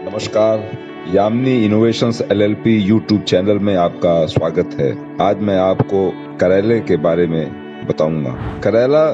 नमस्कार। Yamini innovations LLP YouTube channel में आपका स्वागत है। आज मैं आपको करेले के बारे में बताऊंगा। करेला,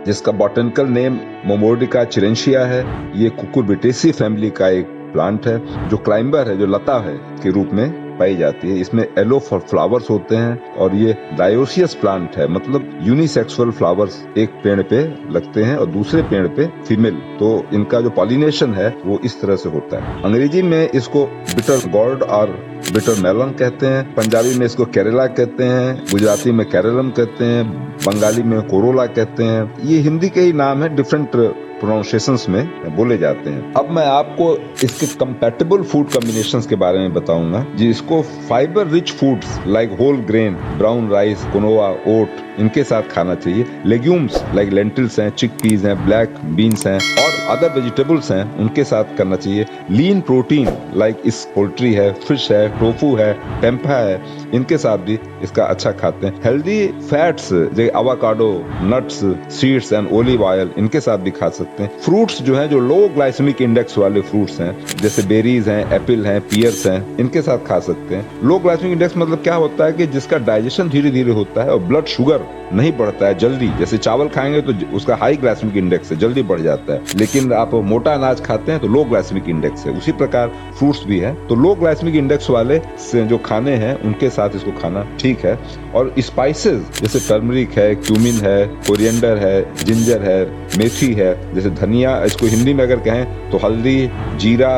जिसका बॉटनिकल नेम मोमोर्डिका चिरेंशिया है, ये कुकुरबिटेसी फैमिली का एक प्लांट है जो क्लाइंबर है, जो लता है के रूप में पाई जाती है। इसमें येलो फ्लावर्स होते हैं और ये डायोसियस प्लांट है, मतलब यूनिसेक्सुअल फ्लावर्स एक पेड़ पे लगते हैं और दूसरे पेड़ पे फीमेल। तो इनका जो पॉलिनेशन है वो इस तरह से होता है। अंग्रेजी में इसको बिटर गॉर्ड और बिटर मेलन कहते हैं, पंजाबी में इसको केरला कहते हैं, गुजराती में केरलम कहते हैं, बंगाली में कोरोला कहते हैं। ये हिंदी के ही नाम है, डिफरेंट प्रोनाउंसिएशंस में बोले जाते हैं। अब मैं आपको इसके कंपैटिबल फूड कॉम्बिनेशंस के बारे में बताऊंगा, जिसको fibre rich foods like whole grain, brown rice, quinoa, oat, इनके साथ खाना चाहिए। लेग्यूम्स लाइक लेंटिल्स हैं, चिकपीस हैं, ब्लैक बीन्स हैं और अदर वेजिटेबल्स हैं, उनके साथ करना चाहिए। लीन प्रोटीन लाइक इस पोल्ट्री है, फिश है, टोफू है, टेम्पा है, इनके साथ भी इसका अच्छा खाते हैं। हेल्दी फैट्स जैसे avocado, nuts, seeds and olive oil, इनके साथ भी खा सकते हैं। फ्रूट्स जो हैं, जो लो ग्लाइसेमिक इंडेक्स वाले फ्रूट्स हैं, जैसे बेरीज हैं, एप्पल हैं, पियर्स हैं, इनके साथ खा सकते हैं। लो ग्लाइसेमिक इंडेक्स मतलब क्या होता है कि जिसका डाइजेशन धीरे धीरे होता है और ब्लड शुगर नहीं बढ़ता है जल्दी। जैसे चावल खाएंगे तो उसका हाई ग्लाइसेमिक इंडेक्स है, जल्दी बढ़ जाता है, लेकिन आप मोटा अनाज खाते हैं तो लो ग्लाइसेमिक इंडेक्स है। उसी प्रकार फ्रूट्स भी है, तो लो ग्लाइसेमिक इंडेक्स वाले जो खाने हैं उनके साथ इसको खाना ठीक है। और स्पाइसेस जैसे टर्मरिक है, क्यूमिन है, कोरिएंडर है, जिंजर है, मेथी है, जैसे धनिया, इसको हिंदी में अगर कहें तो हल्दी, जीरा,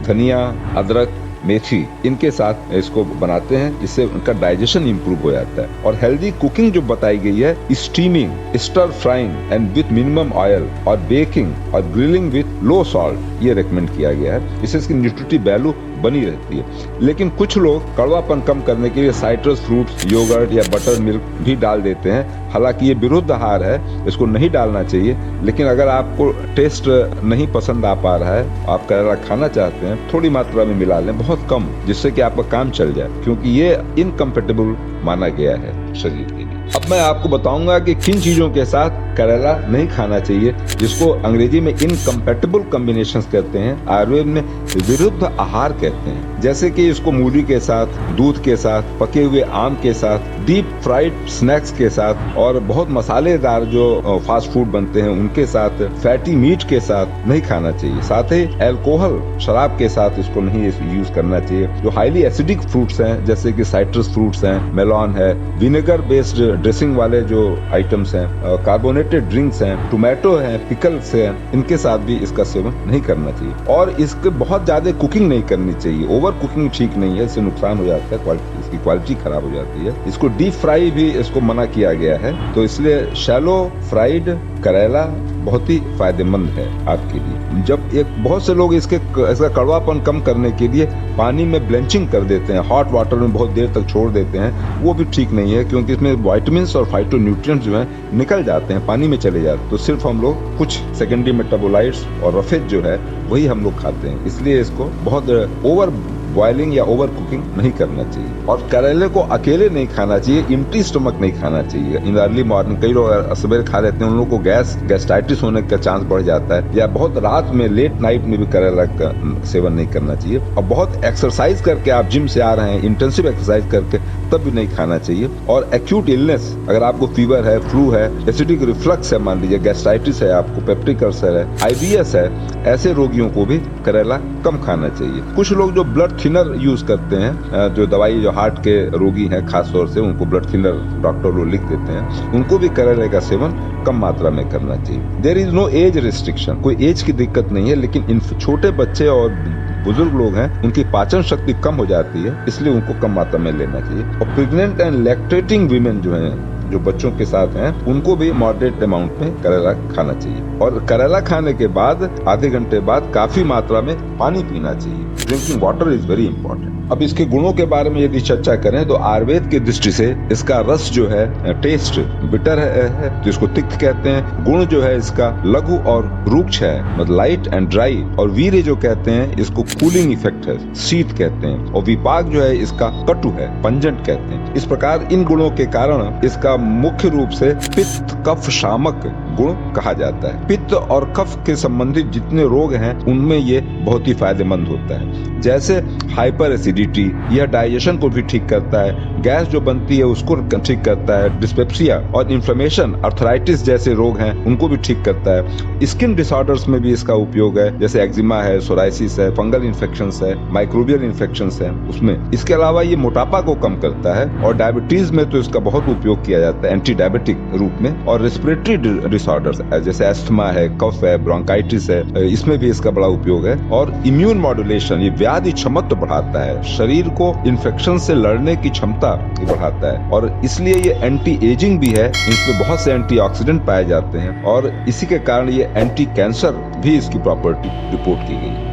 धनिया, अदरक, मेथी, इनके साथ इसको बनाते हैं, जिससे उनका डाइजेशन इंप्रूव हो जाता है। और हेल्दी कुकिंग जो बताई गई है, steaming, stir frying and with minimum oil और बेकिंग और ग्रिलिंग विथ लो सॉल्ट, ये रेकमेंड किया गया है। इससे इसकी न्यूट्रिटिव वैल्यू बनी रहती है। लेकिन कुछ लोग कड़वापन कम करने के लिए साइट्रस फ्रूट्स, योगर्ट या बटर मिल्क भी डाल देते हैं। हालांकि ये विरुद्ध आहार है, इसको नहीं डालना चाहिए। लेकिन अगर आपको टेस्ट नहीं पसंद आ पा रहा है, आप करेला खाना चाहते हैं, थोड़ी मात्रा में मिला लें, बहुत कम, जिससे कि आपका काम चल जाए, क्योंकि ये इनकम्पेटेबल माना गया है शरीर के लिए। अब मैं आपको बताऊंगा कि किन चीजों के साथ करेला नहीं खाना चाहिए, जिसको अंग्रेजी में इनकम्पेटेबल कॉम्बिनेशंस कहते हैं, आयुर्वेद में विरुद्ध आहार कहते हैं। जैसे कि इसको मूली के साथ, दूध के साथ, पके हुए आम के साथ, डीप फ्राइड स्नैक्स के साथ और बहुत मसालेदार जो फास्ट फूड बनते हैं उनके साथ, फैटी मीट के साथ नहीं खाना चाहिए। साथ ही अल्कोहल, शराब के साथ इसको नहीं यूज करना चाहिए। जो हाईली एसिडिक फ्रूट्स हैं, जैसे कि साइट्रस फ्रूट्स हैं, मेलॉन है, विनेगर बेस्ड ड्रेसिंग वाले जो आइटम्स हैं, कार्बोनेटेड ड्रिंक्स हैं, टोमेटो हैं, पिकल्स हैं, इनके साथ भी इसका सेवन नहीं करना चाहिए। और इसके बहुत ज्यादा कुकिंग नहीं करनी चाहिए। ओवर कुकिंग ठीक नहीं है, इससे नुकसान हो जाता है, इसकी क्वालिटी खराब हो जाती है। इसको डीप फ्राई भी इसको मना किया गया है, तो इसलिए शैलो फ्राइड करेला बहुत ही फायदेमंद है आपके लिए। जब बहुत से लोग इसका कड़वापन कम करने के लिए पानी में ब्लेंचिंग कर देते हैं, हॉट वाटर में बहुत देर तक छोड़ देते हैं, वो भी ठीक नहीं है, क्योंकि इसमें विटामिन्स और फाइटोन्यूट्रिएंट्स जो हैं निकल जाते हैं, पानी में चले जाते हैं। तो सिर्फ हम लोग कुछ सेकेंडरी मेटाबोलाइट्स और रफेज जो है वही हम लोग खाते हैं, इसलिए इसको बहुत ओवर बॉइलिंग या ओवर कुकिंग नहीं करना चाहिए। और करेले को अकेले नहीं खाना चाहिए, एम्प्टी स्टमक नहीं खाना चाहिए इन अर्ली मॉर्निंग। कई लोग सवेरे खा लेते हैं, उन लोगों को गैस्ट्राइटिस होने का चांस बढ़ जाता है, या बहुत रात में लेट नाइट में भी करेला का सेवन नहीं करना चाहिए। और बहुत एक्सरसाइज करके आप जिम से आ रहे हैं, इंटेंसिव एक्सरसाइज करके, तब भी नहीं खाना चाहिए। और एक्यूट इलनेस, अगर आपको फीवर है, फ्लू है, एसिडिक रिफ्लक्स है, मान लीजिए गैस्ट्राइटिस है, आपको पेप्टिक अल्सर है, IBS है, ऐसे रोगियों को भी करेला कम खाना चाहिए। कुछ लोग जो ब्लड थिनर यूज करते हैं, जो दवाई, जो हार्ट के रोगी हैं खास तौर से, उनको ब्लड थिनर डॉक्टर लोग लिख देते हैं, उनको भी करेले का सेवन कम मात्रा में करना चाहिए। There is no age restriction, कोई एज की दिक्कत नहीं है, लेकिन इन छोटे बच्चे और बुजुर्ग लोग हैं, उनकी पाचन शक्ति कम हो जाती है, इसलिए उनको कम मात्रा में लेना चाहिए। और प्रेग्नेंट एंड लैक्टेटिंग वीमेन जो हैं, जो बच्चों के साथ हैं, उनको भी मॉडरेट अमाउंट में करेला खाना चाहिए। और करेला खाने के बाद आधे घंटे बाद काफी मात्रा में पानी पीना चाहिए। Drinking water is very important. अब इसके गुणों के बारे में यदि चर्चा करें तो आयुर्वेद की दृष्टि से इसका रस जो है, टेस्ट बिटर है, जिसको तिक्त कहते हैं। गुण जो है इसका लघु और रुक्ष है, मतलब लाइट एंड ड्राई। और वीर्य जो कहते हैं इसको कूलिंग इफेक्ट है, शीत कहते हैं। और विपाक जो है इसका कटु है, पंजेंट कहते हैं। इस प्रकार इन गुणों के कारण इसका मुख्य रूप से पित्त, कफ, शामक गुण कहा जाता है। पित्त और कफ के संबंधित जितने रोग हैं उनमें ये बहुत ही फायदेमंद होता है। जैसे हाइपर एसिडिटी, यह डाइजेशन को भी ठीक करता है, गैस जो बनती है उसको ठीक करता है, डिस्पेप्सिया और इन्फ्लेमेशन, अर्थराइटिस जैसे रोग हैं उनको भी ठीक करता है। स्किन डिसऑर्डर्स में भी इसका उपयोग है, जैसे एक्जिमा है, सोराइसिस है, फंगल इन्फेक्शंस है, माइक्रोबियल इन्फेक्शंस है उसमें। इसके अलावा ये मोटापा को कम करता है और डायबिटीज में तो इसका बहुत उपयोग किया जाता है एंटी डायबिटिक रूप में। और रेस्पिरेटरी डिसऑर्डर्स जैसे एस्थमा है, कफ है, ब्रोंकाइटिस है, इसमें भी इसका बड़ा उपयोग है। और इम्यून मॉड्यूलेशन, ये व्याधि क्षमता बढ़ाता है, शरीर को इन्फेक्शन से लड़ने की क्षमता बढ़ाता है और इसलिए ये एंटी एजिंग भी है। इसमें बहुत से एंटीऑक्सीडेंट पाए जाते हैं और इसी के कारण ये एंटी कैंसर भी इसकी प्रॉपर्टी रिपोर्ट की गई है।